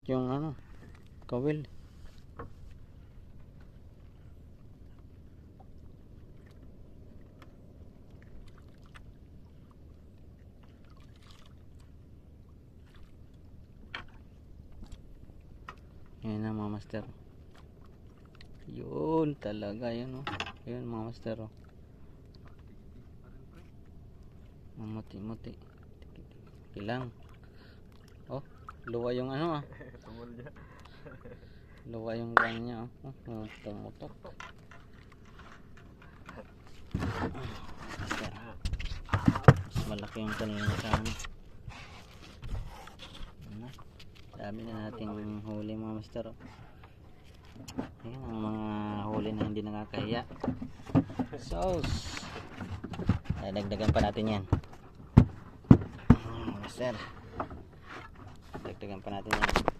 yung ano, kawil. Yan na mga master. Yun talaga yun, oh. Yun mga master, oh. Mamuti-muti. Ilang. Oh, luwa yung ano, ah. Tumul niya. Luwa yung kanya, oh. Oh, tumutok. Master. Mas malaki yung kanina sa ano. Ano? Dami na nating huli mga master, oh. Ayan ang mga huli na hindi nakakahiya. Sauce. Dagdagan pa natin yan. Master. Dagdagan pa natin yan.